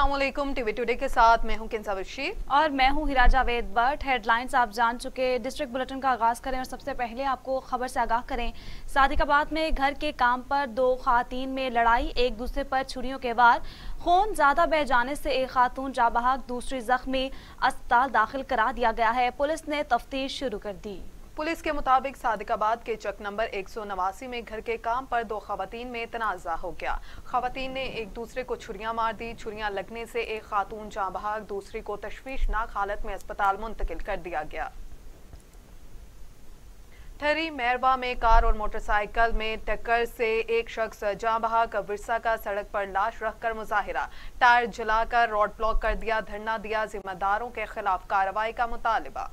अस्सलामुअलैकुम। TV today के साथ मैं हूं किंसा बशीर और मैं हूं हिरा जावेद भट्ट। हेडलाइंस आप जान चुके। डिस्ट्रिक्ट बुलेटिन का आगाज करें और सबसे पहले आपको खबर से आगाह करें। सादिकाबाद में घर के काम पर दो खातून में लड़ाई, एक दूसरे पर छुरियों के वार। खून ज्यादा बह जाने से एक खातून जाबहक, दूसरी जख्मी, अस्पताल दाखिल करा दिया गया है। पुलिस ने तफ्तीश शुरू कर दी। पुलिस के मुताबिक सादिकाबाद के चक नंबर 189 में घर के काम पर दो खवातीन में तनाजा हो गया। खवातीन ने एक दूसरे को छुरियां मार दी। छुरियां लगने से एक खातून जाँ बहक, दूसरी को तशवीशनाक हालत में अस्पताल मुंतकिल कर दिया गया। ठहरी मेहरबा में कार और मोटरसाइकिल में टक्कर से एक शख्स जाँ बहक, विरसा का सड़क पर लाश रखकर मुजाहिरा, टायर जलाकर रोड ब्लॉक कर दिया, धरना दिया, जिम्मेदारों के खिलाफ कार्रवाई का मुतालबा।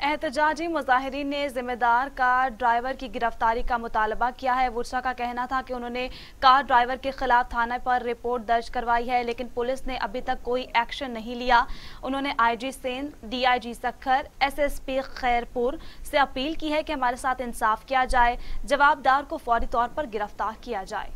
एहतजाजी मुजाहिरीन ने जिम्मेदार कार ड्राइवर की गिरफ्तारी का मुतालबा किया है। वुरसा का कहना था कि उन्होंने कार ड्राइवर के खिलाफ थाने पर रिपोर्ट दर्ज करवाई है, लेकिन पुलिस ने अभी तक कोई एक्शन नहीं लिया। उन्होंने आईजी सेंध, डीआईजी सक्खर, एसएसपी खैरपुर से अपील की है कि हमारे साथ इंसाफ किया जाए, जवाबदार को फौरी तौर पर गिरफ्तार किया जाए।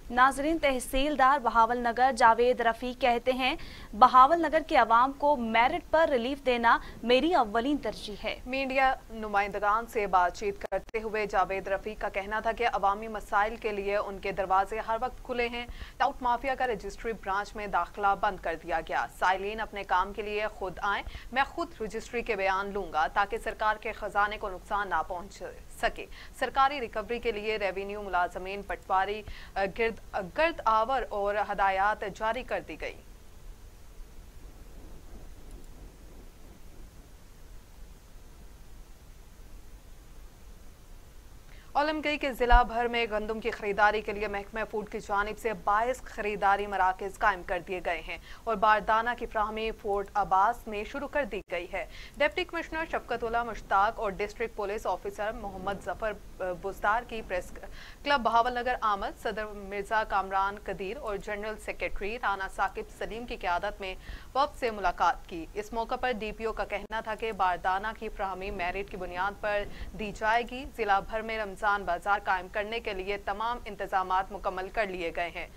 नाजरीन, तहसीलदार बहावल नगर जावेद रफी कहते हैं, बहावल नगर के अवाम को मेरिट पर रिलीफ देना मेरी अव्वलीन तरजीह है। मीडिया नुमाइंदगान से बातचीत करते हुए जावेद रफी का कहना था कि अवामी मसाइल के लिए उनके दरवाजे हर वक्त खुले हैं। टाउट माफिया का रजिस्ट्री ब्रांच में दाखिला बंद कर दिया गया। साइलिन अपने काम के लिए खुद आए, मैं खुद रजिस्ट्री के बयान लूंगा ताकि सरकार के खजाने को नुकसान ना पहुंच सके। सरकारी रिकवरी के लिए रेवेन्यू मुलाजमीन, पटवारी, गर्द आवर और हदायत जारी कर दी गई। आलमगीर के जिला भर में गंदम की खरीदारी के लिए महकमा फूड की जानिब से 22 खरीदारी मराकज कायम कर दिए गए हैं और बारदाना की फ्राहमी फोर्ट अब्बास में शुरू कर दी गई है। डिप्टी कमिश्नर शफकतुल्लाह मुश्ताक और district police officer Mohammad Zafar Buzdar की प्रेस क्लब बहावल नगर आमद, सदर मिर्जा कामरान कदीर और जनरल सेक्रेटरी राना साकिब सलीम की क़यादत में वफ्द से मुलाकात की। इस मौके पर डीपीओ का कहना था कि बारदाना की फ्राहमी मेरिट की बुनियाद पर दी जाएगी। जिला भर में रमजान बाजार कायम करने के लिए तमाम इंतजामात मुकम्मल कर लिए गए हैं।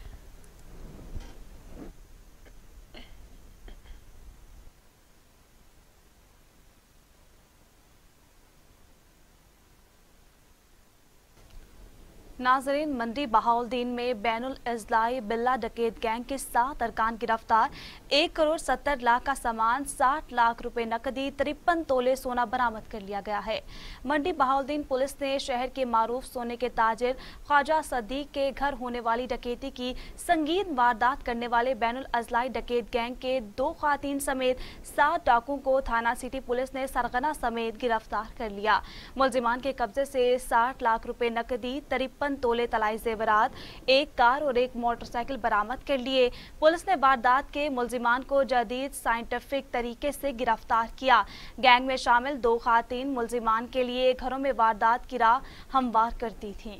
नाजरीन, मंडी बहाउद्दीन में बैनुल अजलाई बिल्ला डकैत गैंग के 7 अरकान गिरफ्तार। 1 करोड़ 70 लाख का सामान, 60 लाख रुपए नकदी, 53 तोले सोना बरामद कर लिया गया है। मंडी बहाउद्दीन पुलिस ने शहर के मारूफ सोने के ताजिर ख्वाजा सदीक के घर होने वाली डकैती की संगीन वारदात करने वाले बैनुल अजलाई डकैत गैंग के 2 खातीन समेत 7 डाकुओं को थाना सिटी पुलिस ने सरगना समेत गिरफ्तार कर लिया। मुलजिमान के कब्जे से 60 लाख रुपए नकदी, 53 तोले तलाई जेवरात, 1 कार और 1 मोटरसाइकिल बरामद कर लिए। पुलिस ने वारदात के मुलजिमान को जदीद साइंटिफिक तरीके से गिरफ्तार किया। गैंग में शामिल 2 खातीन मुलजिमान के लिए घरों में वारदात की राह हमवार करती थीं।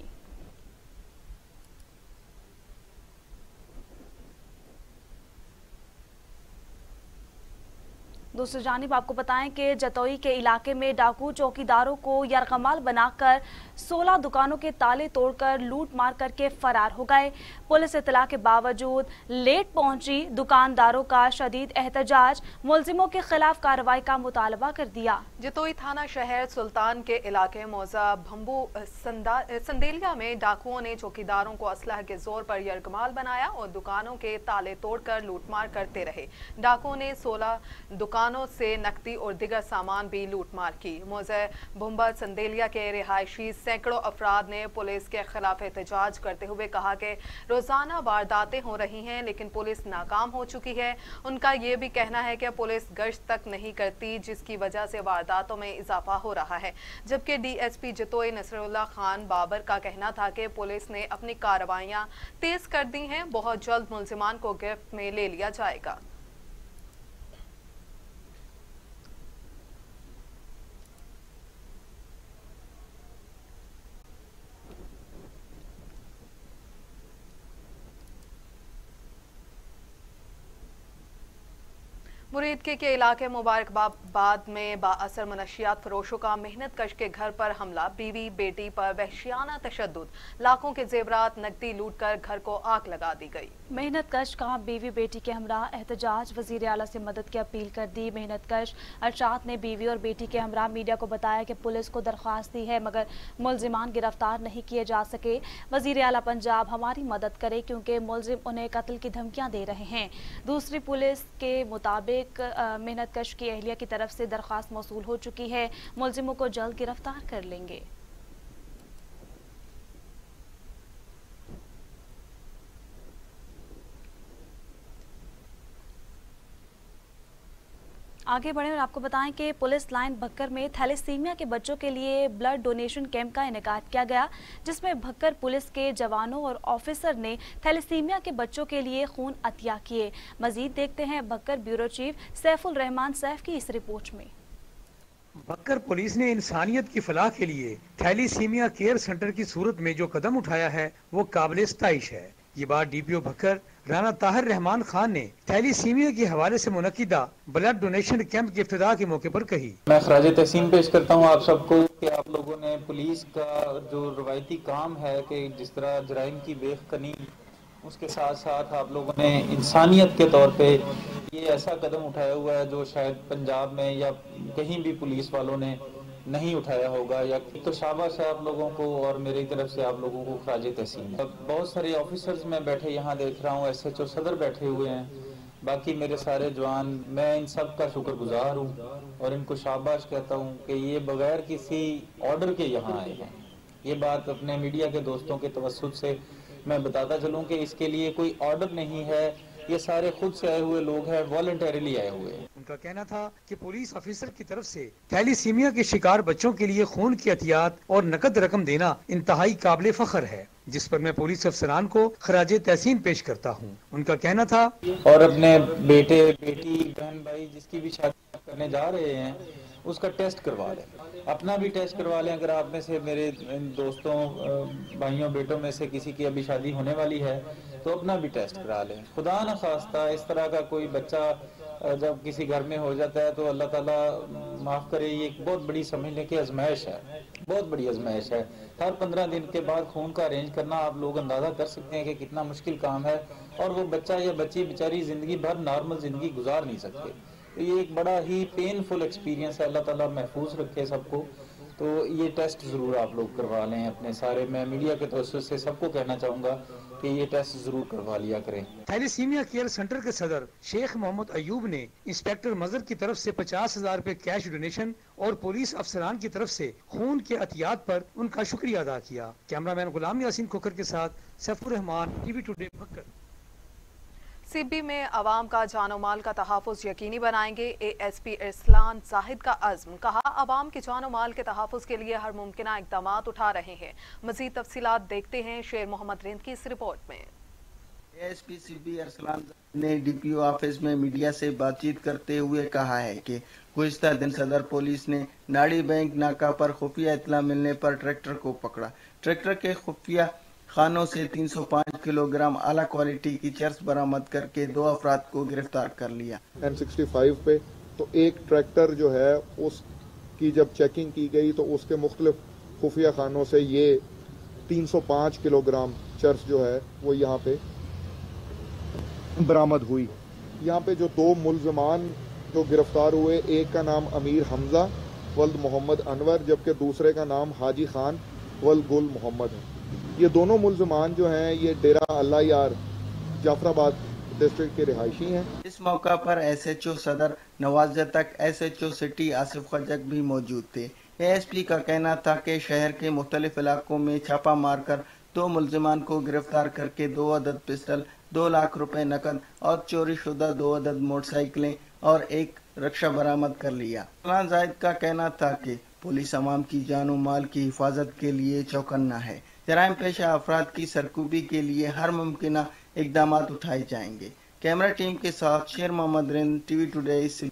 दूसरी जानिब आपको बताएं कि जतोई के इलाके में डाकू चौकीदारों को यरगमाल बनाकर 16 दुकानों के ताले तोड़कर लूट मार करके फरार हो गए। पुलिस इतला के बावजूद लेट पहुंची दुकानदारों का शदीद एहतजाज, मुलजिमों के खिलाफ कार्रवाई का मुतालबा कर दिया। जतोई थाना शहर सुल्तान के इलाके मौजा भंबू संदेलिया में डाकुओं ने चौकीदारों को असलह के जोर पर यरगमाल बनाया और दुकानों के ताले तोड़कर लूटमार करते रहे। डाकुओं ने 16 दुकानों से नकदी और दिगर सामान भी लूटमार की। मौजे भुम्बा संदेलिया के रिहायशी सैकड़ों अफराद ने पुलिस के खिलाफ एहतजाज करते हुए कहा कि रोजाना वारदातें हो रही हैं लेकिन पुलिस नाकाम हो चुकी है। उनका ये भी कहना है कि पुलिस गश्त तक नहीं करती, जिसकी वजह से वारदातों में इजाफा हो रहा है। जबकि डीएसपी जतोई नसरुल्लाह खान बाबर का कहना था कि पुलिस ने अपनी कार्रवाइयां तेज कर दी हैं, बहुत जल्द मुलजिमान को गिरफ्त में ले लिया जाएगा। मुरीदके के इलाके मुबारकबाद में बाअसर मनशियात फरोशों का मेहनत कश के घर पर हमला, बीवी बेटी पर वहशियाना तशद्दुद, लाखों के जेवरात नकदी लूट कर घर को आग लगा दी गई। मेहनत कश का बीवी बेटी के हमरा एहतजाज, वजीर आला से मदद की अपील कर दी। मेहनत कश अरशाद ने बीवी और बेटी के हमरा मीडिया को बताया कि पुलिस को दरख्वास्त दी है मगर मुलजिमान गिरफ्तार नहीं किए जा सके। वजीर आला पंजाब हमारी मदद करे क्योंकि मुलजिम उन्हें कत्ल की धमकियां दे रहे हैं। दूसरी पुलिस के मुताबिक मेहनत कश की अहलिया की तरफ से दरख्वास्त मौसूल हो चुकी है, मुलजिमों को जल्द गिरफ्तार कर लेंगे। आगे बढ़े और आपको बताएं कि पुलिस लाइन भक्कर में थैलेसीमिया के बच्चों के लिए ब्लड डोनेशन कैंप का इनेकाद किया गया, जिसमें भक्कर पुलिस के जवानों और ऑफिसर ने थैलेसीमिया के बच्चों के लिए खून अतिया किए। मजीद देखते हैं भक्कर ब्यूरो चीफ सैफुल रहमान सैफ की इस रिपोर्ट में। भक्कर पुलिस ने इंसानियत की फलाह के लिए थैलीसीमिया केयर सेंटर की सूरत में जो कदम उठाया है वो काबिल इस्ताइश है। ये बात डीपीओ भक्कर राना ताहिर रहमान खान ने थैलीसीमिया के हवाले से मुनक्किदा ब्लड डोनेशन कैंप की इफ्तिदा के मौके पर कही। मैं खराज तहसीन पेश करता हूँ आप सबको कि आप लोगों ने पुलिस का जो रवायती काम है कि जिस तरह जराइम की बेखनी, उसके साथ साथ आप लोगों ने इंसानियत के तौर पे ये ऐसा कदम उठाया हुआ है जो शायद पंजाब में या कहीं भी पुलिस वालों ने नहीं उठाया होगा। या तो शाबाश है आप लोगों को और मेरी तरफ से आप लोगों को खराज तहसीन है। बहुत सारे ऑफिसर्स मैं बैठे यहाँ देख रहा हूँ, SHO सदर बैठे हुए हैं, बाकी मेरे सारे जवान, मैं इन सब का शुक्रगुजार हूँ और इनको शाबाश कहता हूँ कि ये बगैर किसी ऑर्डर के यहाँ आए हैं। ये बात अपने मीडिया के दोस्तों के तवस्सुत से मैं बताता चलूँ कि इसके लिए कोई ऑर्डर नहीं है, ये सारे खुद से आए हुए लोग हैं, वॉलंटरीली आए हुए हैं। उनका कहना था कि पुलिस ऑफिसर की तरफ से थैलीसीमिया के शिकार बच्चों के लिए खून की एहतियात और नकद रकम देना इंतहाई काबिल फख्र है, जिस पर मैं पुलिस अफसरान को खराज तहसीन पेश करता हूँ। उनका कहना था और अपने बेटे बेटी बहन भाई जिसकी भी शादी करने जा रहे हैं उसका टेस्ट करवा लें, अपना भी टेस्ट करवा लें। अगर आप में से मेरे दोस्तों भाइयों बेटों में से किसी की अभी शादी होने वाली है तो अपना भी टेस्ट करा लें। खुदा न खास्ता इस तरह का कोई बच्चा जब किसी घर में हो जाता है तो अल्लाह ताला माफ़ करे, ये एक बहुत बड़ी समझने की आजमाइश है, बहुत बड़ी आजमाइश है। हर 15 दिन के बाद खून का अरेंज करना आप लोग अंदाज़ा कर सकते हैं कि कितना मुश्किल काम है और वो बच्चा या बच्ची बेचारी ज़िंदगी भर नॉर्मल ज़िंदगी गुजार नहीं सकते। तो ये एक बड़ा ही पेनफुल एक्सपीरियंस है, अल्लाह ताला महफूज रखे सबको। तो ये टेस्ट ज़रूर आप लोग करवा लें अपने सारे, मैं मीडिया के तवज्जुह से सबको कहना चाहूँगा कि ये टेस्ट जरूर करवा लिया करें। थैलीसीमिया केयर सेंटर के सदर शेख मोहम्मद अयूब ने इंस्पेक्टर मजर की तरफ से 50,000 रुपए कैश डोनेशन और पुलिस अफसरान की तरफ से खून के अतियात पर उनका शुक्रिया अदा किया। कैमरामैन गुलाम यासीन खोखर के साथ Saifur Rahman, TV today Bhakkar. CB में अवाम का जानो माल का तहफ़्फ़ुज़ यकीनी बनाएंगे ASP इरसलान जाहिद का अज़्म, कहा अवाम के जानो माल के तहफ़्फ़ुज़ के लिए हर मुमकिना इक़दामात उठा रहे हैं। मज़ीद तफसीलात देखते हैं शेर मोहम्मद रिंद की इस रिपोर्ट में। ASP CB इरसलान ने DPO ऑफिस में मीडिया से बातचीत करते हुए कहा है कि गुज़िश्ता दिन सदर पुलिस ने नाड़ी बैंक नाका पर खुफिया इत्तला मिलने पर ट्रैक्टर को पकड़ा। ट्रैक्टर के खुफिया खानों से 305 किलोग्राम आला क्वालिटी की चर्स बरामद करके 2 अफराद को गिरफ्तार कर लिया। N65 पे तो एक ट्रैक्टर जो है उसकी जब चेकिंग की गई तो उसके मुख्तलिफ खुफिया खानों से ये 305 किलोग्राम चर्स जो है वो यहाँ पे बरामद हुई। यहाँ पे जो 2 मुलजमान जो गिरफ्तार हुए, एक का नाम अमीर हमजा वल्द मोहम्मद अनवर जबकि दूसरे का नाम हाजी खान वल्द गुल मोहम्मद है। ये दोनों मुलजमान जो हैं ये डेरा अल्लाह यार जाफराबाद डिस्ट्रिक्ट के रिहायशी हैं। इस मौका पर SHO सदर नवाज तक, SHO सिटी आसिफ खजक भी मौजूद थे। ASP का कहना था कि शहर के मुख्तलिफ इलाकों में छापा मारकर 2 मुलजमान को गिरफ्तार करके 2 अदद पिस्टल, 2 लाख रुपए नकद और चोरी शुदा 2 अदद मोटरसाइकिलें और 1 रक्षा बरामद कर लिया। इरसलान जाहिद का कहना था कि पुलिस अवाम की जान और माल की हिफाजत के लिए चौकन्ना है। जराइम पेशा अफराद की सरकूबी के लिए हर मुमकिना इकदामात उठाए जाएंगे। कैमरा टीम के साथ शेर मोहम्मद रिंद, TV टुडे।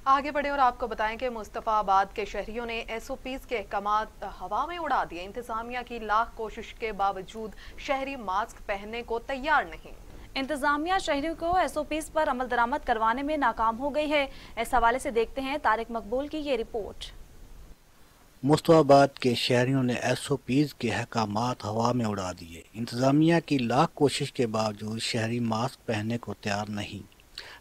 आगे बढ़े और आपको बताएं कि मुस्तफाबाद के शहरियों ने SOPs के अहकामात हवा में उड़ा दिए। इंतजामिया की लाख कोशिश के बावजूद शहरी मास्क पहनने को तैयार नहीं। इंतजामिया शहरियों को SOPs पर अमल दरामद करवाने में नाकाम हो गई है। इस हवाले से देखते हैं तारिक मकबूल की ये रिपोर्ट। मुस्तफाबाद के शहरियों ने SOPs के अहकामात हवा में उड़ा दिए। इंतजामिया की लाख कोशिश के बावजूद शहरी मास्क पहनने को तैयार नहीं।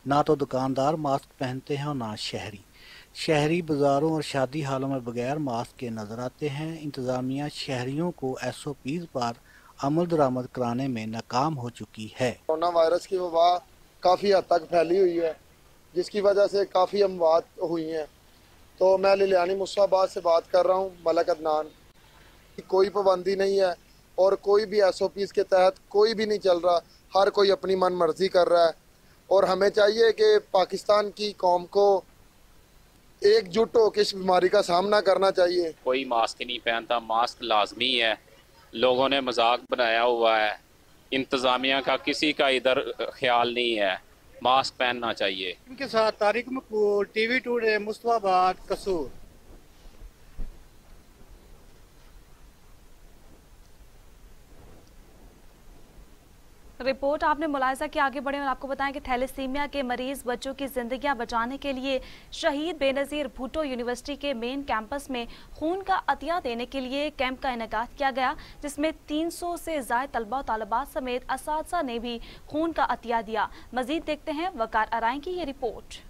ना तो दुकानदार मास्क पहनते हैं और ना शहरी बाजारों और शादी हालों में बगैर मास्क के नजर आते हैं। इंतजामिया शहरियों को SOPs पर अमल दरामद कराने में नाकाम हो चुकी है। कोरोना वायरस की वबा काफ़ी हद तक फैली हुई है, जिसकी वजह से काफ़ी अमवात हुई हैं। तो मैं लिलियानी मुस्तफाबाद से बात कर रहा हूँ, मलक अदनान। कोई पाबंदी नहीं है और कोई भी SOPs के तहत कोई भी नहीं चल रहा। हर कोई अपनी मन मर्जी कर रहा है और हमें चाहिए कि पाकिस्तान की कौम को एकजुट होकर इस बीमारी का सामना करना चाहिए। कोई मास्क नहीं पहनता, मास्क लाजमी है। लोगों ने मजाक बनाया हुआ है। इंतजामिया का किसी का इधर ख्याल नहीं है, मास्क पहनना चाहिए। इनके साथ तारिक मकबूल, TV टुडे, मुस्तफाबाद, कसूर। रिपोर्ट आपने मुलाहिजा की। आगे बढ़े और आपको बताएं कि थैलेसीमिया के मरीज बच्चों की जिंदगियां बचाने के लिए शहीद बेनज़ीर भुट्टो यूनिवर्सिटी के मेन कैंपस में खून का अतिया देने के लिए कैंप का इनेकाद किया गया, जिसमें 300 से ज़ायद तलबा और तालिबात समेत असातिज़ा ने भी खून का अतिया दिया। मजीद देखते हैं वकार अराई की ये रिपोर्ट।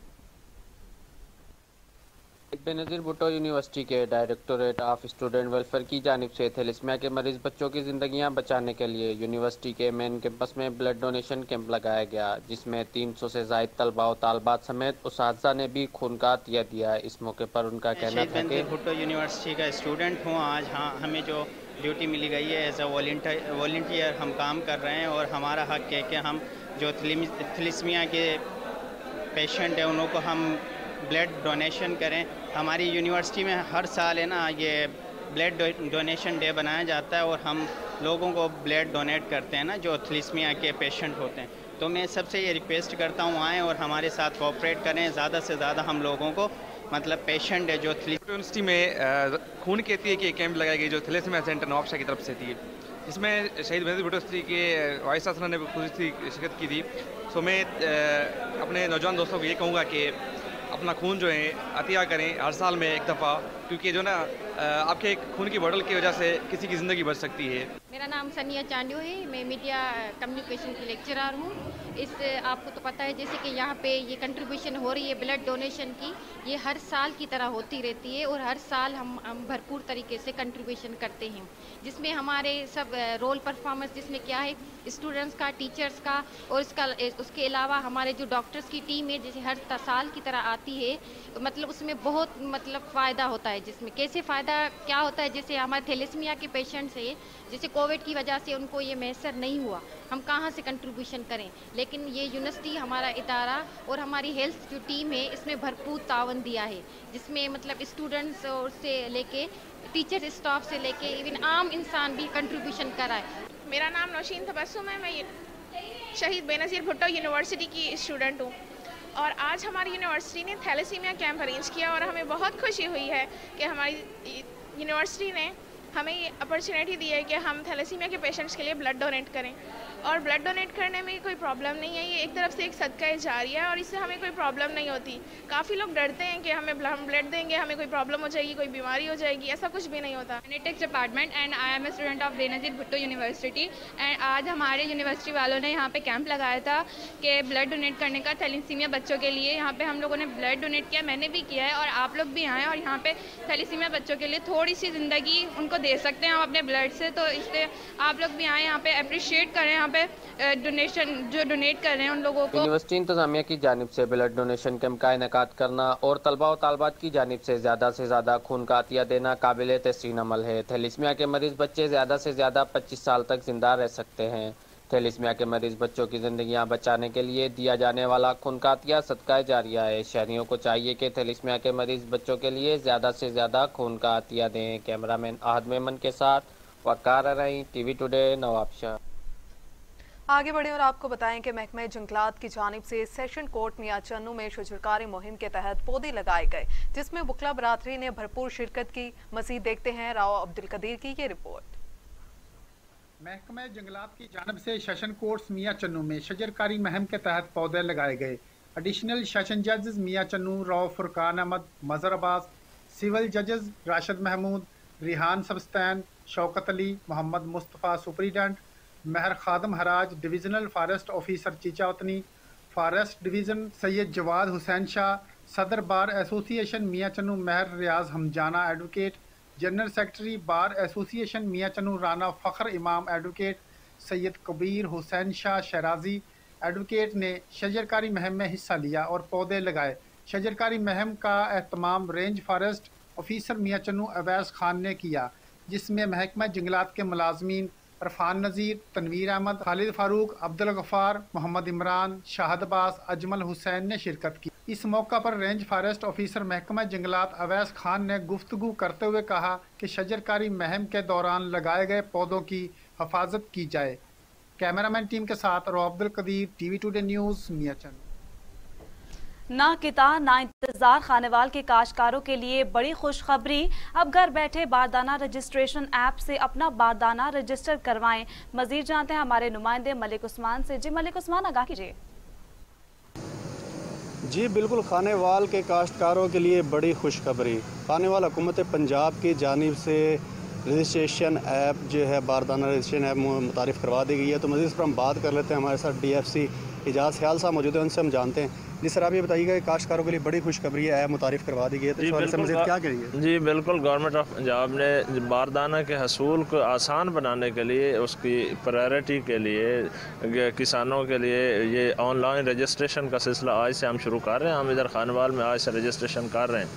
बेनज़ीर भुट्टो यूनिवर्सिटी के डायरेक्टोरेट ऑफ स्टूडेंट वेलफेयर की जानिब से थैलेसीमिया के मरीज बच्चों की ज़िंदगियां बचाने के लिए यूनिवर्सिटी के मेन कैंपस में ब्लड डोनेशन कैंप लगाया गया, जिसमें 300 से ज़ायद तलबा और तालिबात समेत उस्ताज़ा ने भी खून का अतिया दिया। इस मौके पर उनका कहना था कि भुट्टो यूनिवर्सिटी का स्टूडेंट हूँ। आज हमें जो ड्यूटी मिली गई है एज अ वॉलंटियर हम काम कर रहे हैं और हमारा हक है कि हम जो थैलेसीमिया के पेशेंट हैं उनको हम ब्लड डोनेशन करें। हमारी यूनिवर्सिटी में हर साल है ना ये ब्लड डोनेशन डे बनाया जाता है और हम लोगों को ब्लड डोनेट करते हैं ना जो थैलेसीमिया के पेशेंट होते हैं। तो मैं सबसे ये रिक्वेस्ट करता हूँ आएँ और हमारे साथ कोऑपरेट करें। ज़्यादा से ज़्यादा हम लोगों को मतलब पेशेंट है जो यूनिवर्सिटी में खून के अतिये की कैंप लगाई गई जो थैलेसीमिया सेंटर नवाबशाह की तरफ से थी, जिसमें शहीद बेनज़ीर भुट्टो यूनिवर्सिटी के वाइस चांसलर ने खुद शिरकत की थी। सो मैं अपने नौजवान दोस्तों को ये कहूँगा कि अपना खून जो है अतिया करें हर साल में एक दफ़ा, क्योंकि जो ना आपके खून की बोतल की वजह से किसी की ज़िंदगी बच सकती है। मेरा नाम सनिया चांडियो है, मैं मीडिया कम्युनिकेशन की लेक्चरर हूँ। आपको तो पता है जैसे कि यहाँ पे ये कंट्रीब्यूशन हो रही है ब्लड डोनेशन की, ये हर साल की तरह होती रहती है और हर साल हम भरपूर तरीके से कंट्रीब्यूशन करते हैं, जिसमें हमारे सब रोल परफॉर्मेंस जिसमें क्या है स्टूडेंट्स का, टीचर्स का और उसके अलावा हमारे जो डॉक्टर्स की टीम है जैसे हर साल की तरह आती है, मतलब उसमें बहुत मतलब फ़ायदा होता है। जिसमें कैसे फ़ायदा क्या होता है, जैसे हमारे थैलेसीमिया के पेशेंट्स है, जैसे कोविड की वजह से उनको ये मैसर नहीं हुआ, हम कहाँ से कंट्रीब्यूशन करें, लेकिन ये यूनिवर्सिटी हमारा इदारा और हमारी हेल्थ जो टीम है इसमें भरपूर तावन दिया है, जिसमें मतलब स्टूडेंट्स से लेके टीचर स्टाफ से लेके इवन आम इंसान भी कंट्रीब्यूशन कराए। मेरा नाम नौशीन तबस्सुम है, मैं शहीद बेनज़ीर भुट्टो यूनिवर्सिटी की स्टूडेंट हूँ और आज हमारी यूनिवर्सिटी ने थैलेसीमिया कैंप अरेंज किया और हमें बहुत खुशी हुई है कि हमारी यूनिवर्सिटी ने हमें ये अपॉर्चुनिटी दी है कि हम थैलेसीमिया के पेशेंट्स के लिए ब्लड डोनेट करें। और ब्लड डोनेट करने में कोई प्रॉब्लम नहीं है, ये एक तरफ से एक सदका जारिया है और इससे हमें कोई प्रॉब्लम नहीं होती। काफ़ी लोग डरते हैं कि हम ब्लड देंगे हमें कोई प्रॉब्लम हो जाएगी, कोई बीमारी हो जाएगी, ऐसा कुछ भी नहीं होता। Genetics department and I am a student of Benazir Bhutto university एंड आज हमारे यूनिवर्सिटी वालों ने यहाँ पे कैंप लगाया था कि ब्लड डोनेट करने का थैलेसीमिया बच्चों के लिए। यहाँ पे हम लोगों ने ब्लड डोनेट किया, मैंने भी किया है और आप लोग भी आएँ और यहाँ पे थैलेसीमिया बच्चों के लिए थोड़ी सी ज़िंदगी उनको दे सकते हैं हम अपने ब्लड से, तो इसलिए आप लोग भी आएँ यहाँ पे अप्रिशिएट करें यहाँ पे डोनेशन जो डोनेट कर रहे हैं उन लोगों को। यूनिवर्सिटी इंतजामिया की जानिब से ब्लड डोनेशन कैंप का इनेकाद करना और तलबा और तालिबात की जानिब से ज़्यादा खून का अतिया देना काबिल तहसीन अमल है। थैलेसीमिया के मरीज बच्चे ज़्यादा से ज़्यादा 25 साल तक जिंदा रह सकते हैं। थैलेसीमिया के मरीज बच्चों की ज़िंदगियां बचाने के लिए दिया जाने वाला खून का अतिया सदका जारिया है। शहरियों को चाहिए कि थैलेसीमिया के मरीज बच्चों के लिए ज़्यादा से ज़्यादा खून का अतिया दें। कैमरामैन आहद मेमन के साथ वकार रही, TV टुडे, नवाबशाह। आगे बढ़े और आपको बताएं कि महकमे जंगलात की जानिब से सेशन कोर्ट मियां चन्नू में शजरकारी मुहिम के तहत पौधे लगाए गए, जिसमें बुकला बरादरी ने भरपूर शिरकत की। मजीद देखते हैं राव अब्दुल कदीर की ये रिपोर्ट। महकमा जंगलात की जानब से सेशन कोर्ट्स मियां चन्नू में शजरकारी मुहिम के तहत पौधे लगाए गए। एडिशनल सेशन जजेस मियां चन्नू, राव फुरकान अहमद, मजहर अब्बास, सिविल जजेस Rashid Mahmood, Rehan Sabastan, Shaukat Ali, Muhammad Mustafa superintendent, Mehar Khadim Haraj, divisional forest officer Chichawatni, forest division Syed Jawad Hussain Shah, सदर bar association Mian Channu Mehar Riaz Hamjana advocate, general secretary bar association Mian Channu Rana Fakhr Imam advocate, Syed Kabir Hussain Shah Shirazi advocate ने शजरकारी मुहिम में हिस्सा लिया और पौधे लगाए। शजरकारी मुहिम का एहतमाम रेंज फॉरेस्ट ऑफिसर मियां चन्नू अवैस खान ने किया, जिसमें महकमा जंगलात के मुलाजमीन इरफान नज़ीर, तनवीर अहमद, खालिद फारूक, अब्दुल गफ्फार, मोहम्मद इमरान, शाहद अब्बास, अजमल हुसैन ने शिरकत की। इस मौका पर रेंज फॉरेस्ट ऑफिसर महकमा जंगलात अवैस खान ने गुफ्तगू करते हुए कहा कि शजरकारी मुहिम के दौरान लगाए गए पौधों की हिफाजत की जाए। कैमरामैन टीम के साथ रो Abdul Qadeer, TV today news, मियाचंद। ना किताब ना इंतजार खानेवाल के काश्तकारों के लिए बड़ी खुशखबरी। अब घर बैठे बारदाना रजिस्ट्रेशन ऐप से अपना बारदाना रजिस्टर करवाएं। मजीद जानते हैं हमारे नुमाइंदे मलिक उस्मान से। जी मलिक उस्मान, आगाह कीजिए। जी बिल्कुल, खानेवाल के काश्तकारों के लिए बड़ी खुशखबरी। खानेवाल हुकूमत पंजाब की जानिब से रजिस्ट्रेशन ऐप जो है बारदाना रजिस्ट्रेशन ऐप मुतारिफ़ करवा दी गई है। तो मज़ीद पर हम बात कर लेते हैं। हमारे साथ DFC इजाज़ ख्याल साहब मौजूद है, उनसे हम जानते हैं। जी सर, आप ये बताइएगा कि काश्तकारों के लिए बड़ी खुशखबरी है, ऐप मुतारिफ़ करवा दी गई है, तो इस बारे में मज़ीद क्या करिए? जी बिल्कुल, गवर्नमेंट ऑफ पंजाब ने बारदाना के हसूल को आसान बनाने के लिए, उसकी प्रायोरिटी के लिए किसानों के लिए ये ऑनलाइन रजिस्ट्रेशन का सिलसिला आज से हम शुरू कर रहे हैं। हम इधर खानेवाल में आज से रजिस्ट्रेशन कर रहे हैं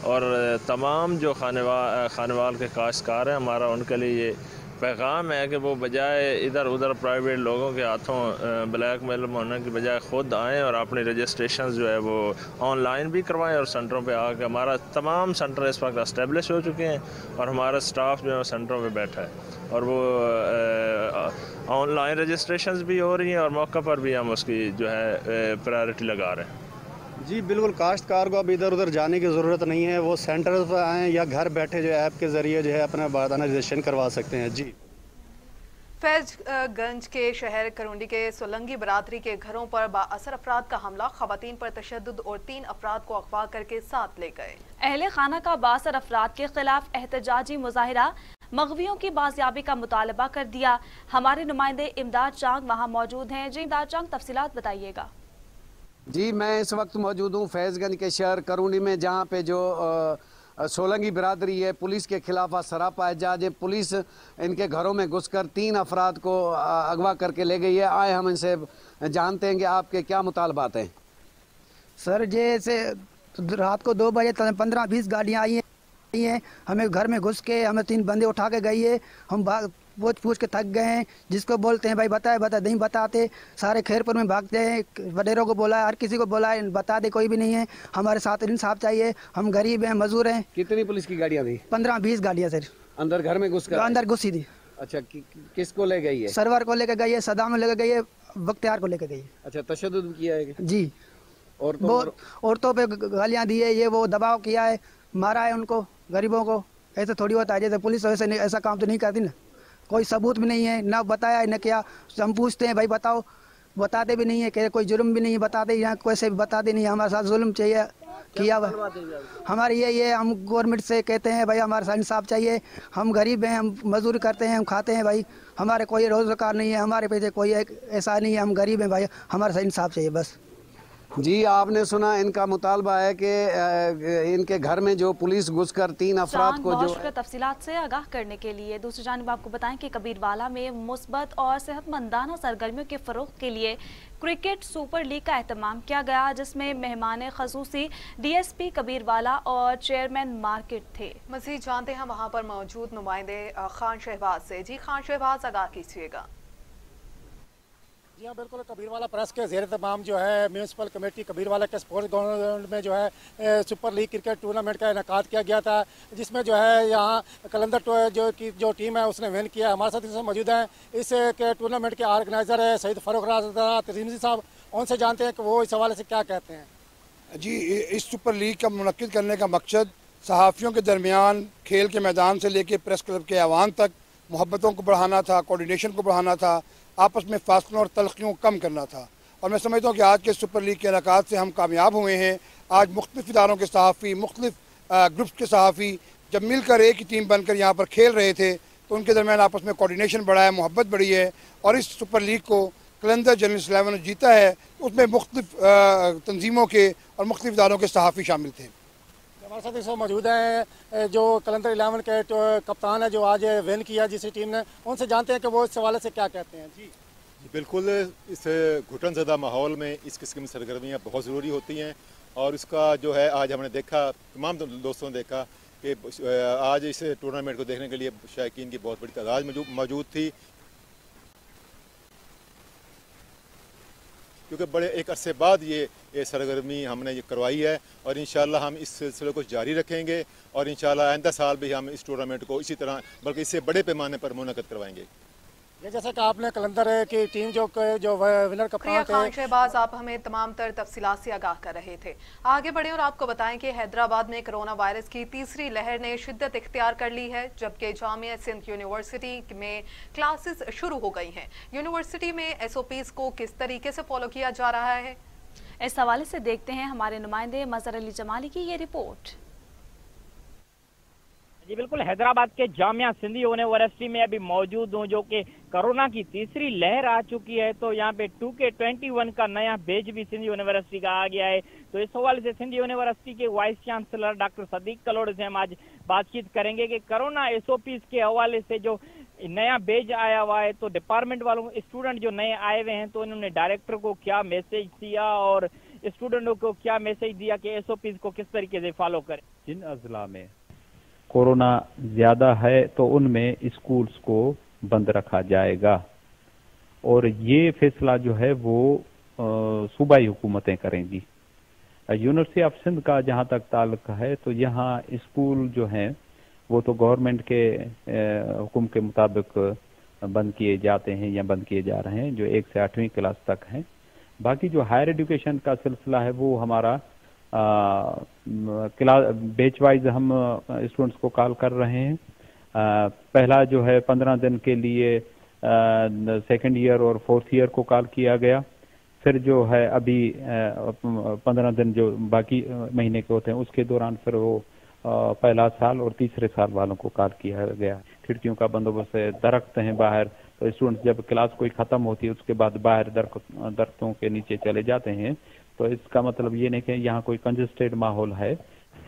और तमाम जो खानेवाल के काश्तकार हैं, हमारा उनके लिए ये पैगाम है कि वो बजाय इधर उधर प्राइवेट लोगों के हाथों ब्लैक मेल होने की बजाय ख़ुद आएँ और अपनी रजिस्ट्रेशन जो है वो ऑनलाइन भी करवाएं और सेंटरों पे आके, हमारा तमाम सेंटर इस वक्त एस्टेब्लिश हो चुके हैं और हमारा स्टाफ जो है सेंटरों पे बैठा है और वो ऑनलाइन रजिस्ट्रेशन भी हो रही हैं और मौका पर भी हम उसकी जो है प्रायोरिटी लगा रहे हैं। जी बिल्कुल, काश्तकार को अब इधर उधर जाने की ज़रूरत नहीं है, वो सेंटर पर आएँ या घर बैठे जो ऐप के ज़रिए जो है अपना बारदाना रजिस्ट्रेशन करवा सकते हैं। जी फैज़गंज के शहर करुंडी के सोलंगी बरादरी के घरों पर बाअसर अफराद का हमला, खवातीन पर तशद्दुद और 3 अफराद को अगवा करके साथ ले गए। अहले खाना का बाअसर अफराद के खिलाफ एहतजाजी मुजाहिरा, मगवियों की बाजियाबी का मुतालबा कर दिया। हमारे नुमाइंदे इमदाद चांग वहाँ मौजूद हैं। जी इमदाद चांग, तफसीलात बताइएगा। जी मैं इस वक्त मौजूद हूँ फैज़गंज के शहर करुंडी में, जहाँ पे जो सोलंगी बिरादरी है पुलिस के खिलाफ सरापा एहतजाज है। पुलिस इनके घरों में घुसकर 3 अफराद को अगवा करके ले गई है। आए हम इनसे जानते हैं कि आपके क्या मुतालबात हैं। सर जैसे रात को 2 बजे 15-20 गाड़ियाँ आई हैं, हमें घर में घुस के हमें 3 बंदे उठा के गई है। हम पूछ के थक गए हैं। जिसको बोलते हैं भाई बता नहीं बताते, सारे खैरपुर में भागते हैं। वडेरों को बोला है, हर किसी को बोला है, बता दे, कोई भी नहीं है। हमारे साथ इंसाफ चाहिए, हम गरीब हैं, मजदूर हैं। कितनी पुलिस की गाड़ियाँ थी? 15-20 गाड़ियाँ सर। अंदर घर में अंदर घुसी थी। अच्छा, किसको ले गई है? सरवर को लेकर गई है, सदाम लेकर गई है, बख्तियार को लेकर गई है। अच्छा, तशद्दुद किया है जी, औरतों पे गालियाँ दी है, ये वो दबाव किया है, मारा है उनको, गरीबों को। ऐसे थोड़ी होता है, जैसे पुलिस वैसे ऐसा काम तो नहीं करती ना। कोई सबूत भी नहीं है, ना बताया न क्या। हम पूछते हैं भाई बताओ, बताते भी नहीं है, कि कोई जुर्म भी नहीं है, बताते यहाँ कैसे भी बताते नहीं है। हमारे साथ जुल्म चाहिए किया हुआ हमारे ये हम गवर्नमेंट से कहते हैं भाई हमारे साथ इंसाफ चाहिए। हम गरीब हैं, हम मजदूरी करते हैं, हम खाते हैं भाई, हमारे कोई रोजगार नहीं है, हमारे पैसे कोई ऐसा नहीं है, हम गरीब हैं भाई, हमारे साथ इंसाफ चाहिए बस। जी आपने सुना, इनका मुतालबा है कि इनके घर में जो पुलिस घुसकर 3 अफराद को जो तफसीलात से आगाह करने के लिए। दूसरी जानिब आपको बताएं कि कबीरवाला में मुस्बत और सेहतमंदाना सरगर्मियों के फ़रोग़ के लिए क्रिकेट सुपर लीग का एहतमाम किया गया, जिसमें मेहमान खसूसी DSP कबीरवाला और चेयरमैन मार्केट थे। मज़ीद जानते हैं वहाँ पर मौजूद नुमाइंदे खान शहबाज से। जी खान शहबाज, आगाह कीजिएगा। जी हाँ बिल्कुल, कबीरवाला प्रेस के ज़ेर तमाम जो है म्यूनसिपल कमेटी कबीरवाला के स्पोर्ट्स ग्राउंड में जो है सुपर लीग क्रिकेट टूर्नामेंट का इनेकाद किया गया था, जिसमें जो है यहाँ कलंदर जो टीम है उसने विन किया। हमारे साथ इसमें मौजूद हैं इस टूर्नामेंट के ऑर्गेनाइज़र है सईद फ़ारूक तरीमजी साहब, उनसे जानते हैं कि वो इस हवाले से क्या कहते हैं। जी इस सुपर लीग का मुनक्किद करने का मकसद सहाफ़ियों के दरमियान खेल के मैदान से लेकर प्रेस क्लब के ऐवान तक मोहब्बतों को बढ़ाना था, कोऑर्डिनेशन को बढ़ाना था, आपस में फासलों और तलखियों को कम करना था। और मैं समझता हूँ कि आज के सुपर लीग के इनेकाद से हम कामयाब हुए हैं। आज मुख्तलिफ इदारों के सहाफ़ी, मुख्तलिफ ग्रुप्स के सहाफ़ी जब मिलकर एक ही टीम बनकर यहाँ पर खेल रहे थे तो उनके दरमियान आपस में कोऑर्डिनेशन बढ़ा है, मोहब्बत बढ़ी है। और इस सुपर लीग को कलंदर जर्नलिस्ट 11 ने जीता है, उसमें मुख्तलिफ तंजीमों के और मुख्तलिफ इदारों के सहाफ़ी शामिल थे। हमारे साथ इस वक्त मौजूद हैं जो कलंदर 11 के कप्तान है जो आज विन किया जिस टीम ने, उनसे जानते हैं कि वो इस हवाले से क्या कहते हैं। जी बिल्कुल, इस घुटन ज़दा माहौल में इस किस्म की सरगर्मियाँ बहुत ज़रूरी होती हैं और इसका जो है आज हमने देखा, तमाम दोस्तों ने देखा कि आज इस टूर्नामेंट को देखने के लिए शायकीन की बहुत बड़ी तादाद मौजूद थी, क्योंकि बड़े एक अरसे बाद ये सरगर्मी हमने ये करवाई है और इंशाल्लाह हम इस सिलसिले को जारी रखेंगे और इंशाल्लाह आइंदा साल भी हम इस टूर्नामेंट को इसी तरह बल्कि इससे बड़े पैमाने पर मुनक़्क़द करवाएंगे। ये जैसा कि आपने कलंदर की टीम जो विनर कप्तान थे शहबाज, आप हमें तमाम तर तफसीलात से आगाह कर रहे थे। आगे बढ़े और आपको बताएं कि हैदराबाद में कोरोना वायरस की तीसरी लहर ने शिद्दत इख्तियार कर ली है, जबकि जामिया सिंध यूनिवर्सिटी में क्लासेस शुरू हो गई हैं। यूनिवर्सिटी में SOPs को किस तरीके से फॉलो किया जा रहा है, इस हवाले से देखते हैं हमारे नुमाइंदे मजहर अली जमाली की ये रिपोर्ट। जी बिल्कुल, हैदराबाद के जामिया सिंध यूनिवर्सिटी में अभी मौजूद हूँ, जो कि कोरोना की तीसरी लहर आ चुकी है। तो यहाँ पे 2K21 का नया बैच भी सिंध यूनिवर्सिटी का आ गया है। तो इस हवाले से सिंध यूनिवर्सिटी के वाइस चांसलर डॉक्टर सदीक कलोड़ से हम आज बातचीत करेंगे कि कोरोना SOPs के हवाले से जो नया बैच आया हुआ है, तो डिपार्टमेंट वालों स्टूडेंट जो नए आए हुए हैं तो इन्होंने डायरेक्टर को क्या मैसेज दिया और स्टूडेंटों को क्या मैसेज दिया कि SOPs को किस तरीके से फॉलो करें। जिन अजला में कोरोना ज़्यादा है तो उनमें स्कूल्स को बंद रखा जाएगा और ये फैसला जो है वो सूबाई हुकूमतें करेंगी। यूनिवर्सिटी ऑफ सिंध का जहाँ तक ताल्लुक है तो यहाँ स्कूल जो हैं वो तो गवर्नमेंट के हुक्म के मुताबिक बंद किए जाते हैं या बंद किए जा रहे हैं, जो 1 से 8वीं क्लास तक हैं। बाकी जो हायर एजुकेशन का सिलसिला है वो हमारा बैच वाइज हम स्टूडेंट्स को कॉल कर रहे हैं। पहला जो है 15 दिन के लिए सेकंड ईयर और फोर्थ ईयर को कॉल किया गया, फिर जो है अभी 15 दिन जो बाकी महीने के होते हैं उसके दौरान फिर वो पहला साल और तीसरे साल वालों को कॉल किया गया। खिड़कियों का बंदोबस्त है, दरख्त हैं बाहर, तो स्टूडेंट्स जब क्लास कोई ख़त्म होती है उसके बाद बाहर दरख्तों के नीचे चले जाते हैं। तो इसका मतलब ये नहीं कि यहाँ कोई कंजस्टेड माहौल है।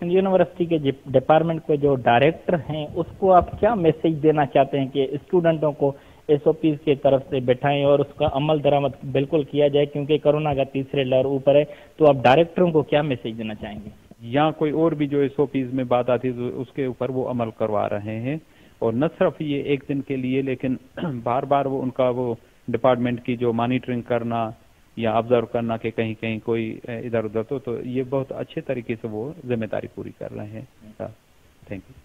यूनिवर्सिटी के डिपार्टमेंट के जो डायरेक्टर हैं उसको आप क्या मैसेज देना चाहते हैं कि स्टूडेंटों को SOPs की तरफ से बैठाएं और उसका अमल दरामद बिल्कुल किया जाए, क्योंकि कोरोना का तीसरे लहर ऊपर है। तो आप डायरेक्टरों को क्या मैसेज देना चाहेंगे? यहाँ कोई और भी जो SOPs में बात आती है तो उसके ऊपर वो अमल करवा रहे हैं और न सिर्फ ये एक दिन के लिए, लेकिन बार बार वो उनका वो डिपार्टमेंट की जो मॉनिटरिंग करना या ऑब्जर्व करना कि कहीं कहीं कोई इधर उधर तो ये बहुत अच्छे तरीके से वो जिम्मेदारी पूरी कर रहे हैं। Thank you.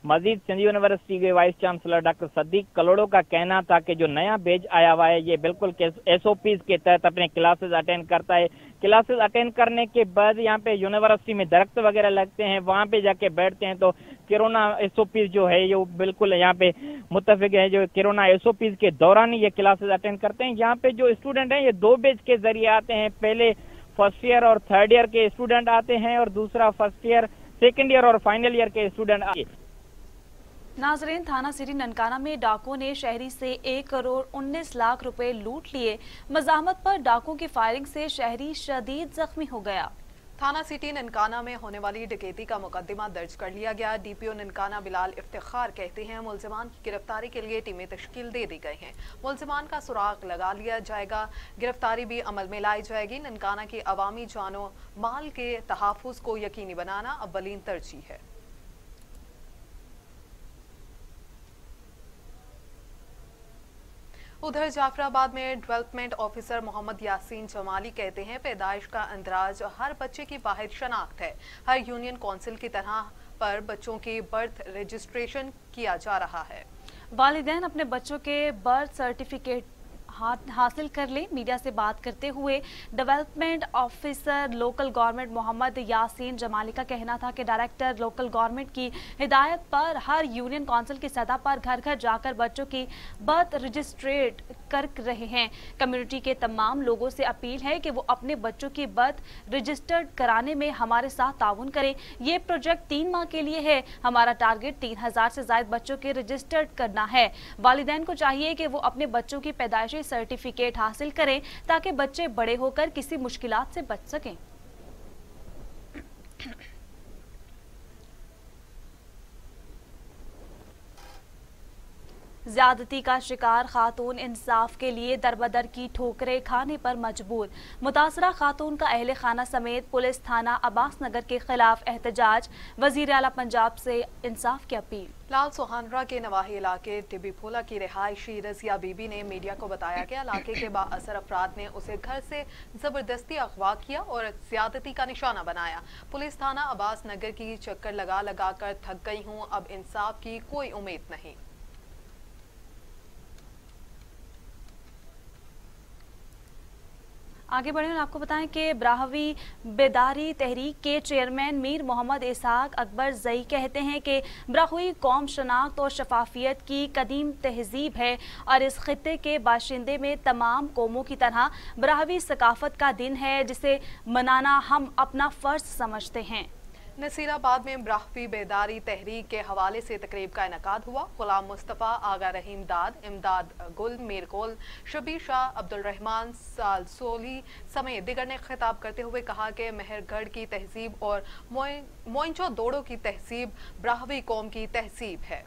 Majeed Sindh university के vice chancellor doctor Sadiq Kalhoro का कहना था कि जो नया बैच आया हुआ है ये बिल्कुल SOPs के तहत अपने क्लासेस अटेंड करता है। क्लासेस अटेंड करने के बाद यहाँ पे यूनिवर्सिटी में दरख्त वगैरह लगते हैं, वहाँ पे जाके बैठते हैं। तो कोरोना SOPs जो है ये बिल्कुल यहाँ पे मुत्तफिक है, जो कोरोना SOPs के दौरान ही ये क्लासेस अटेंड करते हैं। यहाँ पे जो स्टूडेंट हैं ये 2 बैच के जरिए आते हैं, पहले फर्स्ट ईयर और थर्ड ईयर के स्टूडेंट आते हैं और दूसरा फर्स्ट ईयर, सेकेंड ईयर और फाइनल ईयर के स्टूडेंट आते हैं। नाजरीन, थाना सिटी ननकाना में डाकुओं ने शहरी से 1 करोड़ 19 लाख रुपए लूट लिए। मज़ाहमत पर डाकुओं की फायरिंग से शहरी शदीद जख्मी हो गया। थाना सिटी ननकाना में होने वाली डकैती का मुकदमा दर्ज कर लिया गया। DPO ननकाना बिलाल इफ्तिखार कहते हैं मुलजिमान की गिरफ्तारी के लिए टीमें तश्कील दे दी गई हैं। मुलजिमान का सुराग लगा लिया जाएगा, गिरफ्तारी भी अमल में लाई जाएगी। ननकाना की अवामी जानो माल के तहफ़्फ़ुज़ को यकीनी बनाना अव्वलीन तरजीह है। उधर जाफराबाद में डेवलपमेंट ऑफिसर मोहम्मद यासीन जमाली कहते हैं पैदाइश का अंदाज हर बच्चे की वाहिद शनाख्त है। हर यूनियन काउंसिल की तरह पर बच्चों की बर्थ रजिस्ट्रेशन किया जा रहा है। वालिदैन अपने बच्चों के बर्थ सर्टिफिकेट हासिल कर लें। मीडिया से बात करते हुए development officer local government Mohammad Yasin Jamali का कहना था कि डायरेक्टर लोकल गवर्नमेंट की हिदायत पर हर यूनियन काउंसिल की सतह पर घर घर जाकर बच्चों की बर्थ रजिस्ट्रेट कर रहे हैं। कम्युनिटी के तमाम लोगों से अपील है कि वो अपने बच्चों की बर्थ रजिस्टर्ड कराने में हमारे साथ ताउन करें। ये प्रोजेक्ट 3 माह के लिए है। हमारा टारगेट 3000 से ज्यादा बच्चों के रजिस्टर्ड करना है। वालिदैन को चाहिए कि वो अपने बच्चों की पैदाइशी सर्टिफिकेट हासिल करें ताकि बच्चे बड़े होकर किसी मुश्किलात से बच सकें। ज्यादती का शिकार खातून इंसाफ के लिए दरबदर की ठोकरें खाने पर मजबूर। मुतासरा खातून का अहले खाना समेत पुलिस थाना अब्बास नगर के खिलाफ एहतजाज। वजीर आला पंजाब से इंसाफ की अपील। लाल सुहानरा के नवाही इलाके टिब्बीफोला की रिहायशी रजिया बीबी ने मीडिया को बताया कि इलाके के बाअसर अफराद ने उसे घर से जबरदस्ती अगवा किया और ज्यादती का निशाना बनाया। पुलिस थाना अब्बास नगर की चक्कर लगा लगा कर थक गई हूँ, अब इंसाफ की कोई उम्मीद नहीं। आगे बढ़े और आपको बताएं कि ब्राहवी बेदारी तहरीक के चेयरमैन मीर मोहम्मद इसहाक अकबर जई कहते हैं कि ब्राहुई कौम शनाख्त और शफाफियत की कदीम तहजीब है और इस खित्ते के बाशिंदे में तमाम कौमों की तरह ब्राहवी सकाफत का दिन है जिसे मनाना हम अपना फ़र्ज समझते हैं। नसीराबाद में ब्राहवी बेदारी तहरीक के हवाले से तकरीब का इनकाद हुआ। गुलाम मुस्तफ़ा, आगा रहीम दाद, इमदाद गुल, मीर गोल, शबीर शाह, अब्दुल रहमान सालसोली समेत दिगर ने खिताब करते हुए कहा कि मेहरगढ़ की तहजीब और मोइंचो दोड़ो की तहजीब ब्राहवी कौम की तहजीब है।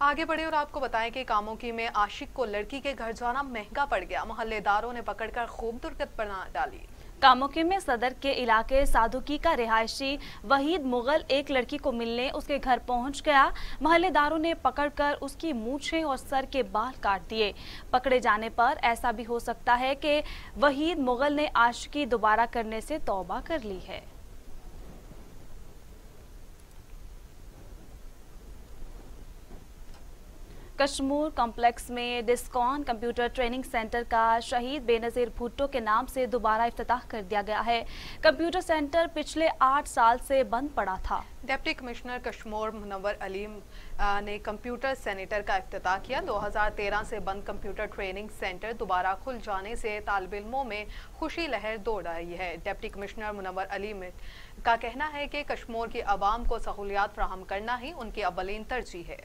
आगे बढ़े और आपको बताएं कि कामोकी में आशिक को लड़की के घर जाना महंगा पड़ गया। मोहल्लेदारों ने पकड़कर खूब दुर्गत बना डाली। कामोकी में सदर के इलाके सादुकी का रिहायशी वहीद मुगल एक लड़की को मिलने उसके घर पहुंच गया। मोहल्लेदारों ने पकड़कर उसकी मूछें और सर के बाल काट दिए। पकड़े जाने पर ऐसा भी हो सकता है कि वहीद मुगल ने आशिकी दोबारा करने से तौबा कर ली है। कश्मीर कॉम्प्लेक्स में डिस्कॉन कंप्यूटर ट्रेनिंग सेंटर का शहीद बेनज़ीर भुट्टो के नाम से दोबारा इफ्तिताह कर दिया गया है। कंप्यूटर सेंटर पिछले 8 साल से बंद पड़ा था। डिप्टी कमिश्नर कश्मीर मुनव्वर अलीम ने कंप्यूटर सेंटर का इफ्तिताह किया। 2013 से बंद कंप्यूटर ट्रेनिंग सेंटर दोबारा खुल जाने से तालिब इल्मों में खुशी लहर दौड़ रही है। डिप्टी कमिश्नर मुनव्वर अलीम का कहना है कि कश्मीर की आवाम को सहूलियात फराहम करना ही उनकी अव्वलीन तरजीह है।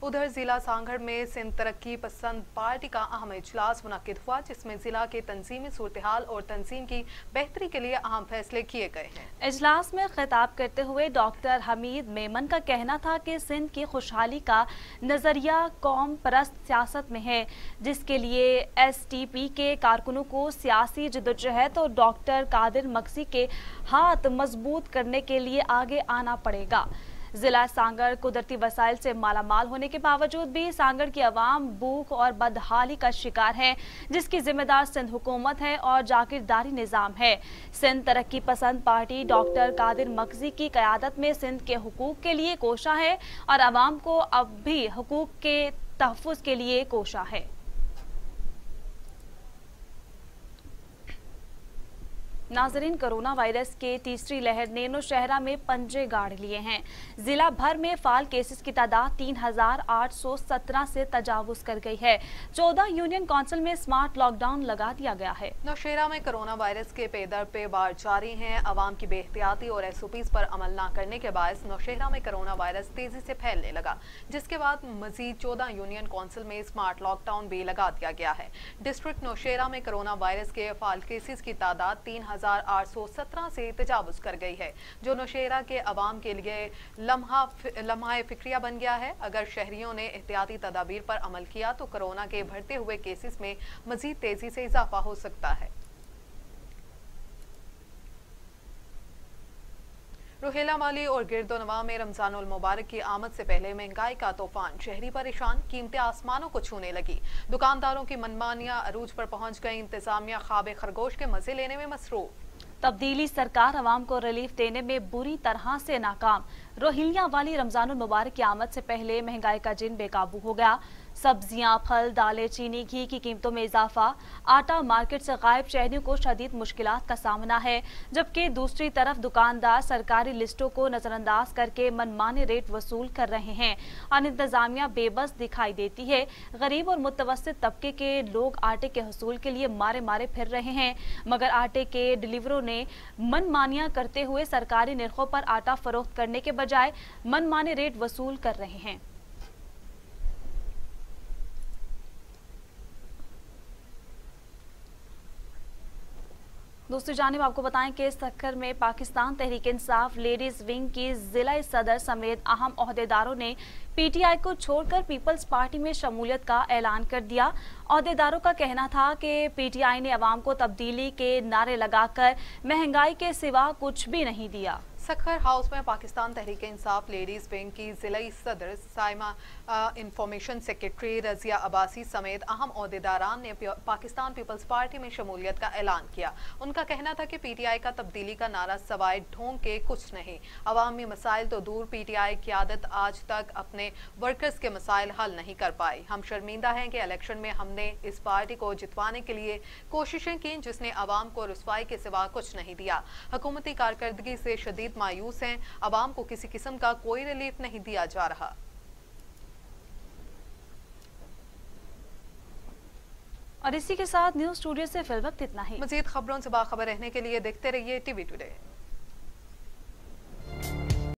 उधर जिला सांगड़ में सिंध तरक्की पसंद पार्टी का अहम इजलास मुनक्किद हुआ, जिसमें जिला के तंजीमी सूरत-ए-हाल और तंजीम की बेहतरी के लिए अहम फैसले किए गए हैं। इजलास में खिताब करते हुए डॉक्टर हमीद मेमन का कहना था कि सिंध की खुशहाली का नजरिया कौम परस्त सियासत में है, जिसके लिए STP के कारकुनों को सियासी जद्दोजहद और डॉक्टर कादिर मकसी के हाथ मजबूत करने के लिए आगे आना पड़ेगा। जिला सांगड़ कुदरती वसाइल से मालामाल होने के बावजूद भी सांगड़ की आवाम भूख और बदहाली का शिकार है, जिसकी जिम्मेदार सिंध हुकूमत है और जागीरदारी निज़ाम है। सिंध तरक्की पसंद पार्टी डॉक्टर कादिर मकसी की क़यादत में सिंध के हुकूक के लिए कोशा है और आवाम को अब भी हुकूक के तहफ़्फ़ुज़ के लिए कोशा है। नाजरीन, कोरोना वायरस के तीसरी लहर ने नौशहरा में पंजे गाड़ लिए हैं। जिला भर में फाल केसेस की तादाद 3817 से तजावुज कर गई है। 14 यूनियन काउंसिल में स्मार्ट लॉकडाउन लगा दिया गया है। नौशहरा में कोरोना वायरस के पेदर पे वार जारी हैं। अवाम की बेहतियाती और SOPs पर अमल न करने के बायस नौशहरा में कोरोना वायरस तेजी से फैलने लगा, जिसके बाद मजीद 14 यूनियन काउंसिल में स्मार्ट लॉकडाउन भी लगा दिया गया है। डिस्ट्रिक्ट नौशहरा में कोरोना वायरस के फाल केसेस की तादाद 3817 से तजावुज कर गई है, जो नौशहरा के अवाम के लिए लम्हा फिक्रिया बन गया है। अगर शहरियों ने एहतियाती तदाबीर पर अमल किया तो कोरोना के बढ़ते हुए केसेस में मजीद तेजी से इजाफा हो सकता है। रोहेला माली और गिरदोनवा में रमजानुल मुबारक की आमद से पहले महंगाई का तूफान, शहरी परेशान, कीमतें आसमानों को छूने लगी। दुकानदारों की मनमानियां अरूज पर पहुंच गई। इंतजामिया ख्वाब खरगोश के मजे लेने में मसरूफ। तब्दीली सरकार अवाम को रिलीफ देने में बुरी तरह से नाकाम। रोहिल्ला वाली रमजानुल मुबारक की आमद से पहले महंगाई का जिन बेकाबू हो गया। सब्जियां, फल, दालें, चीनी, घी की कीमतों में इजाफा, आटा मार्केट से गायब, शहरियों को शदीद मुश्किलात का सामना है। जबकि दूसरी तरफ दुकानदार सरकारी लिस्टों को नजरअंदाज करके मनमाने रेट वसूल कर रहे हैं और इंतजामिया बेबस दिखाई देती है। गरीब और मुतवस्सित तबके के लोग आटे के हसूल के लिए मारे मारे फिर रहे हैं, मगर आटे के डिलीवरों ने मनमानियां करते हुए सरकारी निर्खों पर आटा फरोख्त करने के बजाय मनमाने रेट वसूल कर रहे हैं। दूसरी जानिब आपको बताएं कि सक्कर में पाकिस्तान तहरीक इंसाफ लेडीज विंग की जिला सदर समेत अहम ओहदेदारों ने पीटीआई को छोड़कर पीपल्स पार्टी में शमूलियत का ऐलान कर दिया। ओहदेदारों का कहना था कि पीटीआई ने अवाम को तब्दीली के नारे लगाकर महंगाई के सिवा कुछ भी नहीं दिया। सक्खर हाउस में पाकिस्तान तहरीक इंसाफ लेडीज विंग की जिला सदर साइमा, इंफॉर्मेशन सेक्रेटरी रजिया अब्बासी समेत अहम ओहदेदारान ने पाकिस्तान पीपल्स पार्टी में शमूलियत का ऐलान किया। उनका कहना था कि पीटीआई का तब्दीली का नारा सवाए ढोंग के कुछ नहीं। अवामी मसाइल तो दूर, पीटीआई क़यादत आज तक अपने वर्कर्स के मसाइल हल नहीं कर पाई। हम शर्मिंदा हैं कि इलेक्शन में हमने इस पार्टी को जितवाने के लिए कोशिशें की, जिसने अवाम को रुसवाई के सिवा कुछ नहीं दिया। हुकूमती कारकर्दगी से शदीद मायूस हैं। अवाम को किसी किस्म का कोई रिलीफ नहीं दिया जा रहा। और इसी के साथ न्यूज स्टूडियो से फिल वक्त इतना ही। मजीद खबरों से बाखबर रहने के लिए देखते रहिए टीवी टुडे।